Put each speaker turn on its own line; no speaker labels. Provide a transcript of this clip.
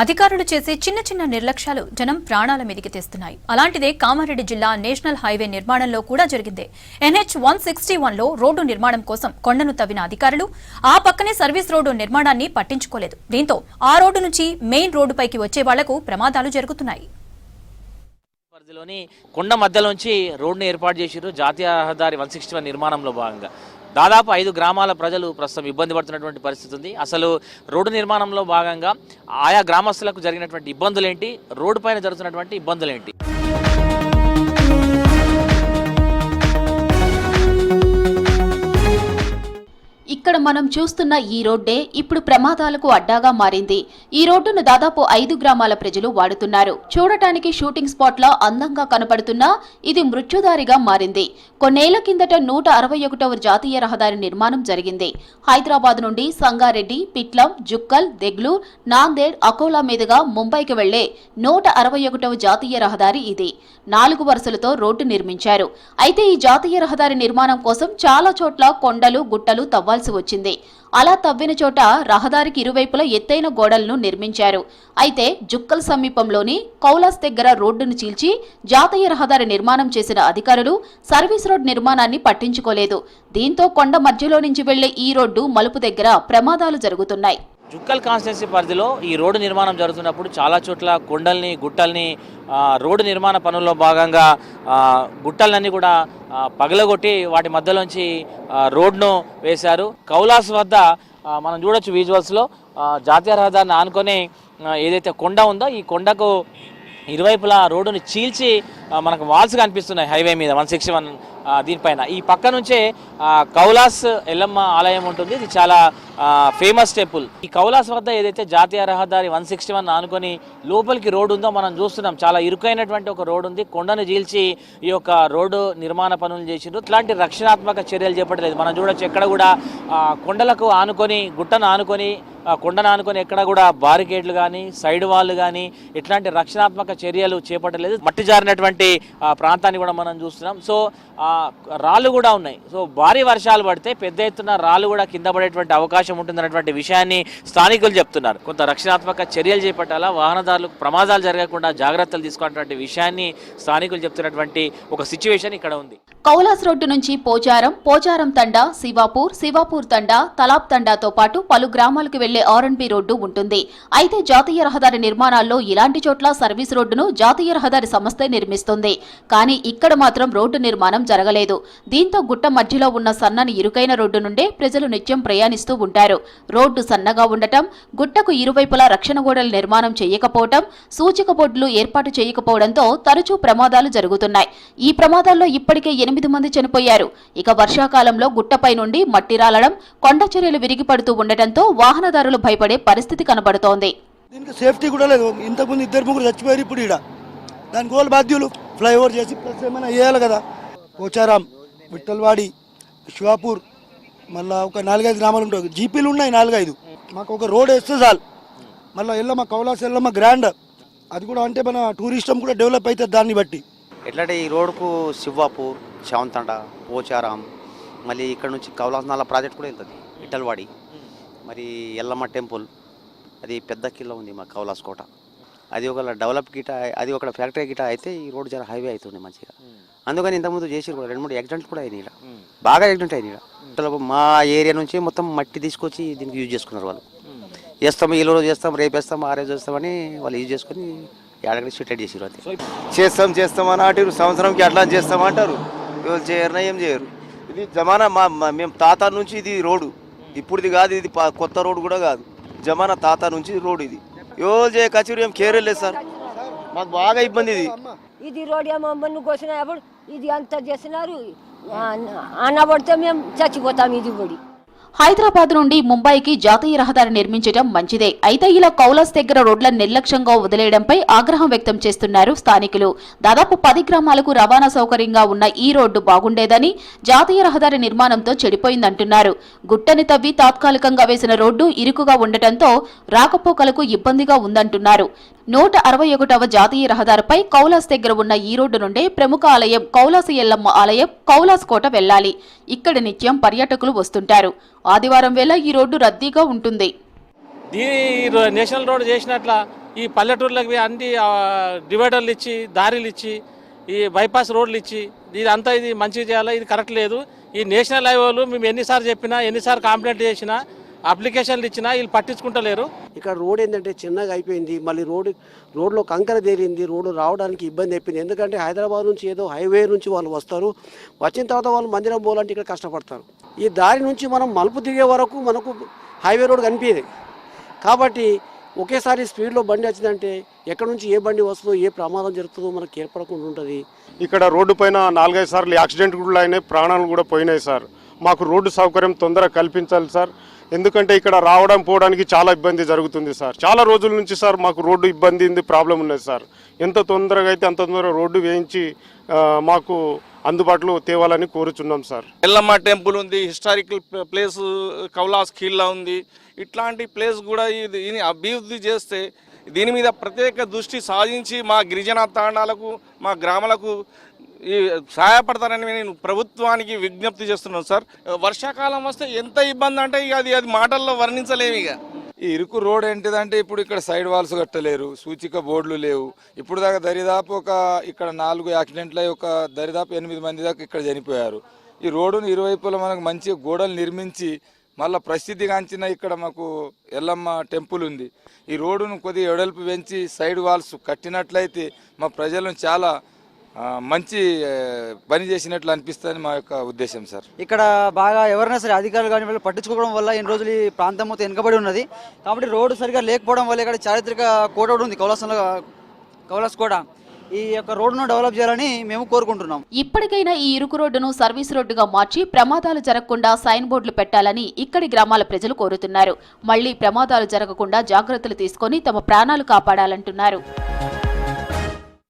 అధికారులు చేసే చిన్న చిన్న నిర్లక్ష్యాలు జనం ప్రాణాల మీదికి తెస్తున్నాయి. అలాంటిదే కామారెడ్డి జిల్లా నేషనల్ హైవే నిర్మాణంలో కూడా జరిగింది. NH 161లో రోడ్డు నిర్మాణం కోసం కొండను తవ్విన అధికారులు ఆ పక్కనే సర్వీస్ రోడ్డు నిర్మాణాన్ని పట్టించుకోలేదు. దీంతో ఆ రోడ్డు నుంచి మెయిన్ రోడ్డుపైకి వచ్చే వాళ్లకు ప్రమాదాలు జరుగుతున్నాయి.
పరిధిలోని కొండ మధ్యలోంచి రోడ్డును ఏర్పాటు చేశారు. జాతీయ రహదారి 161 నిర్మాణంలో భాగంగా దాదాపు 5 గ్రామాల ప్రజలు ప్రస్తుతం ఇబ్బంది పడుతున్నటువంటి పరిస్థితి ఉంది. అసలు రోడ్డు నిర్మాణంలో భాగంగా ఆయా గ్రామస్తులకు జరిగినటువంటి ఇబ్బందులేంటి, రోడ్డు పైన జరుగుతున్నటువంటి ఇబ్బందులేంటి?
ఇక్కడ మనం చూస్తున్న ఈ రోడ్డే ఇప్పుడు ప్రమాదాలకు అడ్డాగా మారింది. ఈ రోడ్డును దాదాపు 5 గ్రామాల ప్రజలు వాడుతున్నారు. చూడటానికి షూటింగ్ స్పాట్ లా అందంగా కనపడుతున్నా ఇది మృత్యుదారిగా మారింది. కొన్నేళ్ల కిందట 161వ జాతీయ రహదారి నిర్మాణం జరిగింది. హైదరాబాద్ నుండి సంగారెడ్డి, పిట్లం, జుక్కల్, దెగ్లూర్, నాందేడ్, అకోలా మీదుగా ముంబైకి వెళ్లే 161వ జాతీయ రహదారి ఇది. 4 వరుసలతో రోడ్డు నిర్మించారు. అయితే ఈ జాతీయ రహదారి నిర్మాణం కోసం చాలా చోట్ల కొండలు, గుట్టలు తవ్వాల్సి వచ్చింది. అలా తవ్విన చోట రహదారికి ఇరువైపులా ఎత్తైన గోడలను నిర్మించారు. అయితే జుక్కల్ సమీపంలోని కౌలాస్ దగ్గర రోడ్డును చీల్చి జాతీయ రహదారి నిర్మాణం చేసిన అధికారులు సర్వీస్ రోడ్ నిర్మాణాన్ని పట్టించుకోలేదు. దీంతో కొండ మధ్యలో నుంచి వెళ్లే ఈ రోడ్డు మలుపు దగ్గర ప్రమాదాలు జరుగుతున్నాయి.
జుక్కల్ కాన్స్టిట్యున్సీ పరిధిలో ఈ రోడ్డు నిర్మాణం జరుగుతున్నప్పుడు చాలా చోట్ల కొండల్ని, గుట్టల్ని రోడ్డు నిర్మాణ పనుల్లో భాగంగా గుట్టలన్నీ కూడా పగలగొట్టి వాటి మధ్యలోంచి రోడ్డును వేశారు. కౌలాస్ వద్ద మనం చూడొచ్చు విజువల్స్లో జాతీయ రహదారిని ఆనుకొని ఏదైతే కొండ ఉందో ఈ కొండకు ఇరువైపులా రోడ్డుని చీల్చి మనకు వాల్స్ కనిపిస్తున్నాయి హైవే మీద 161 దీనిపైన. ఈ పక్క నుంచే కౌలాస్ ఎల్లమ్మ ఆలయం ఉంటుంది. ఇది చాలా ఫేమస్ టెంపుల్. ఈ కౌలాస్ వద్ద ఏదైతే జాతీయ రహదారి 161 ఆనుకొని లోపలికి రోడ్డు ఉందో మనం చూస్తున్నాం. చాలా ఇరుకైనటువంటి ఒక రోడ్డు ఉంది. కొండను చీల్చి ఈ యొక్క రోడ్డు నిర్మాణ పనులు చేసిండ్రు. ఇట్లాంటి రక్షణాత్మక చర్యలు చేపట్టలేదు. మనం చూడొచ్చు ఎక్కడ కూడా కొండలకు ఆనుకొని, గుట్టను ఆనుకొని, కొండను ఆనుకొని ఎక్కడ కూడా బారికేడ్లు కానీ, సైడ్ వాళ్ళు కానీ ఇట్లాంటి రక్షణాత్మక చర్యలు చేపట్టలేదు. మట్టి జారినటువంటి ప్రాంతాన్ని కూడా మనం చూస్తున్నాం. సో రాళ్ళు కూడా ఉన్నాయి. సో భారీ వర్షాలు పడితే పెద్ద ఎత్తున రాళ్ళు కూడా కింద పడేటువంటి అవకాశం ఉంటుందన్నటువంటి విషయాన్ని స్థానికులు చెప్తున్నారు. కొంత రక్షణాత్మక చర్యలు చేపట్టాలా, వాహనదారులకు ప్రమాదాలు జరగకుండా జాగ్రత్తలు తీసుకున్నటువంటి విషయాన్ని స్థానికులు చెప్తున్నటువంటి ఒక సిచ్యువేషన్ ఇక్కడ ఉంది.
కౌలాస్ రోడ్డు నుంచి పోచారం, పోచారం తండా, శివాపూర్, శివాపూర్ తండా, తలాబ్ తండాతో పాటు పలు గ్రామాలకు వెళ్లే R&B రోడ్డు ఉంటుంది. అయితే జాతీయ రహదారి నిర్మాణాల్లో ఇలాంటి చోట్ల సర్వీస్ రోడ్డును జాతీయ రహదారి సంస్థే నిర్మిస్తుంది. కానీ ఇక్కడ మాత్రం రోడ్డు నిర్మాణం జరగలేదు. దీంతో గుట్ట మధ్యలో ఉన్న సన్నని ఇరుకైన రోడ్డు నుండే ప్రజలు నిత్యం ప్రయాణిస్తూ ఉంటారు. రోడ్డు సన్నగా ఉండటం, గుట్టకు ఇరువైపులా రక్షణ గోడలు నిర్మాణం చేయకపోవటం, సూచిక బోర్డులు ఏర్పాటు చేయకపోవడంతో తరచూ ప్రమాదాలు జరుగుతున్నాయి. ఈ ప్రమాదాల్లో ఇప్పటికే 8 మంది చనిపోయారు. ఇక వర్షాకాలంలో గుట్టపై నుండి మట్టి రాలడం, కొండ చర్యలు విరిగిపడుతూ ఉండటంతో వాహనదారులు భయపడే పరిస్థితి కనబడుతోంది.
దీనికి సేఫ్టీ కూడా లేదు. ఇంతకుముందు 2-3 చచ్చిపోయారు. ఇప్పుడు ఇక్కడ దానికి వాళ్ళు బాధ్యులు. ఫ్లైఓవర్ చేసి ప్లస్ ఏమైనా వేయాలి కదా. పోచారం, విఠల్వాడి, శివాపూర్, మళ్ళీ ఒక 4-5 గ్రామాలు ఉంటాయి. జీపీలు ఉన్నాయి 4-5. మాకు ఒక రోడ్ వేస్తే చాలు. మళ్ళీ ఎల్లమ్మ, కౌలాస్ ఎల్లమ్మ గ్రాండ్, అది కూడా అంటే మన టూరిస్టం కూడా డెవలప్ అవుతుంది దాన్ని బట్టి.
ఎట్లంటే ఈ రోడ్కు శివాపూర్, చావంతండ, పోచారం, మళ్ళీ ఇక్కడ నుంచి కౌలాస్ నాలా ప్రాజెక్ట్ కూడా వెళ్తుంది. విఠల్వాడి, మరి ఎల్లమ్మ టెంపుల్, అది పెద్ద కిలో ఉంది మా కౌలాస్ కోట. అది ఒక డెవలప్ గిట, అది ఒక ఫ్యాక్టరీ గిట అయితే ఈ రోడ్ జర హైవే అవుతుంది మంచిగా. అందుకని ఇంతకుముందు చేసి కూడా 2-3 యాక్సిడెంట్స్ కూడా అయినాయి. బాగా యాక్సిడెంట్ అయినాయి. మా ఏరియా నుంచి మొత్తం మట్టి తీసుకొచ్చి దీనికి యూజ్ చేసుకున్నారు వాళ్ళు. చేస్తాం, ఈ రోజు చేస్తాం, రేపు వేస్తాం, ఆ రోజు చేస్తామని వాళ్ళు యూజ్ చేసుకుని ఏడాది సెటిల్ చేసారు.
అది చేస్తామని అంటారు. సంవత్సరంకి అట్లా చేస్తామంటారు. ఇవాళ చేయరు, ఏం చేయరు. ఇది జమానా మేము తాత నుంచి ఇది రోడ్డు, ఇప్పుడుది కాదు. ఇది కొత్త రోడ్డు కూడా కాదు. జమానా తాత నుంచి రోడ్ ఇది. ఎవరు చేయ కచేరీ ఏం కేర్ లేదు సార్. మాకు బాగా ఇబ్బంది
ఇది రోడ్ ఏమో కోసినప్పుడు ఇది అంతా చేసినారు. అన్నబడితే మేము చచ్చిపోతాం. ఇది పడి
హైదరాబాద్ నుండి ముంబైకి జాతీయ రహదారి నిర్మించడం మంచిదే. అయితే ఇలా కౌలాస్ దగ్గర రోడ్లను నిర్లక్ష్యంగా వదిలేయడంపై ఆగ్రహం వ్యక్తం చేస్తున్నారు స్థానికులు. దాదాపు 10 గ్రామాలకు రవాణా సౌకర్యంగా ఉన్న ఈ రోడ్డు బాగుండేదని, జాతీయ రహదారి నిర్మాణంతో చెడిపోయిందంటున్నారు. గుట్టని తవ్వి తాత్కాలికంగా వేసిన రోడ్డు ఇరుకుగా ఉండటంతో రాకపోకలకు ఇబ్బందిగా ఉందంటున్నారు. 161వ జాతీయ రహదారిపై కౌలాస్ దగ్గర ఉన్న ఈ రోడ్డు నుండే ప్రముఖ ఆలయం కౌలాసి ఎల్లమ్మ ఆలయం, కౌలాస్ కోట వెళ్లాలి. ఇక్కడ నిత్యం పర్యాటకులు వస్తుంటారు. ఆదివారం వేళ ఈ రోడ్డు రద్దీగా ఉంటుంది.
నేషనల్ రోడ్ చేసినట్ల
ఈ పల్లెటూర్లకు అన్ని డివైడర్లు ఇచ్చి దారిలు ఇచ్చి ఈ బైపాస్ రోడ్లు ఇచ్చి ఇదంతా ఇది మంచిగా చేయాలి, ఇది కరెక్ట్ లేదు. ఈ నేషనల్ హైవేలు మేము ఎన్నిసార్లు చెప్పినా ఎన్నిసార్లు కంప్లైంట్ చేసినా అప్లికేషన్లు ఇచ్చినా వీళ్ళు పట్టించుకుంటలేరు.
ఇక్కడ రోడ్ ఏంటంటే చిన్నగా అయిపోయింది, మళ్ళీ రోడ్లో కంకర తేలింది, రోడ్డు రావడానికి ఇబ్బంది అయిపోయింది. ఎందుకంటే హైదరాబాద్ నుంచి ఏదో హైవే నుంచి వాళ్ళు వస్తారు, వచ్చిన తర్వాత వాళ్ళు మందిరం పోవాలంటే ఇక్కడ కష్టపడతారు. ఈ దారి నుంచి మనం మలుపు దిగే వరకు మనకు హైవే రోడ్ కనిపించేది. కాబట్టి ఒకేసారి స్పీడ్లో బండి వచ్చిందంటే ఎక్కడి నుంచి ఏ బండి వస్తుందో ఏ ప్రమాదం జరుగుతుందో మనకు ఏర్పడకుండా ఉంటుంది.
ఇక్కడ రోడ్డు పైన 4-5 సార్లు యాక్సిడెంట్ కూడా అయినాయి, ప్రాణాలు కూడా పోయినాయి సార్. మాకు రోడ్డు సౌకర్యం తొందరగా కల్పించాలి సార్. ఎందుకంటే ఇక్కడ రావడం పోవడానికి చాలా ఇబ్బంది జరుగుతుంది సార్. చాలా రోజుల నుంచి సార్ మాకు రోడ్డు ఇబ్బంది ఉంది, ప్రాబ్లం ఉన్నది సార్. ఎంత తొందరగా అయితే అంత తొందరగా రోడ్డు వేయించి మాకు అందుబాటులో తేవాలని కోరుచున్నాం సార్.
ఎల్లమ్మ టెంపుల్ ఉంది, హిస్టారికల్ ప్లేస్ కౌలాస్ ఖీల్లా ఉంది. ఇట్లాంటి ప్లేస్ కూడా ఇది అభివృద్ధి చేస్తే దీని మీద ప్రత్యేక దృష్టి సాధించి మా గిరిజన తాండాలకు మా గ్రామాలకు సహాయపడతారని నేను ప్రభుత్వానికి విజ్ఞప్తి చేస్తున్నాను సార్. వర్షాకాలం వస్తే ఎంత ఇబ్బంది అంటే ఇక అది మాటల్లో వర్ణించలేము. ఇక
ఈ ఇరుకు రోడ్ ఏంటిదంటే ఇప్పుడు ఇక్కడ సైడ్ వాల్స్ కట్టలేరు, సూచిక బోర్డులు లేవు. ఇప్పుడు దాకా దరిదాపు ఇక్కడ 4 యాక్సిడెంట్లు అయి దరిదాపు 8 మంది దాకా ఇక్కడ చనిపోయారు. ఈ రోడ్డును ఇరువైపులా మనకు మంచిగా గోడలు నిర్మించి మళ్ళీ ప్రసిద్ధిగాంచిన ఇక్కడ మాకు ఎల్లమ్మ టెంపుల్ ఉంది. ఈ రోడ్డును కొద్దిగా వెడల్పు పెంచి సైడ్ వాల్స్ కట్టినట్లయితే మా ప్రజలను చాలా మంచి పని చేసినట్లు అనిపిస్తుంది మా యొక్క ఉద్దేశం సార్.
ఇక్కడ బాగా ఎవరైనా సరే అధికారులు కానీ వీళ్ళు పట్టించుకోవడం వల్ల ఎన్ని రోజులు ఈ ప్రాంతం మొత్తం వెనుకబడి ఉన్నది. కాబట్టి రోడ్డు సరిగా లేకపోవడం వల్ల ఇక్కడ చారిత్రక కోట ఉంది, కౌలాస్ కోట. ఈ యొక్క రోడ్డును డెవలప్ చేయాలని మేము కోరుకుంటున్నాం.
ఇప్పటికైనా ఈ ఇరుకు రోడ్డును సర్వీస్ రోడ్డుగా మార్చి ప్రమాదాలు జరగకుండా సైన్ బోర్డులు పెట్టాలని ఇక్కడి గ్రామాల ప్రజలు కోరుతున్నారు. మళ్లీ ప్రమాదాలు జరగకుండా జాగ్రత్తలు తీసుకొని తమ ప్రాణాలు కాపాడాలంటున్నారు.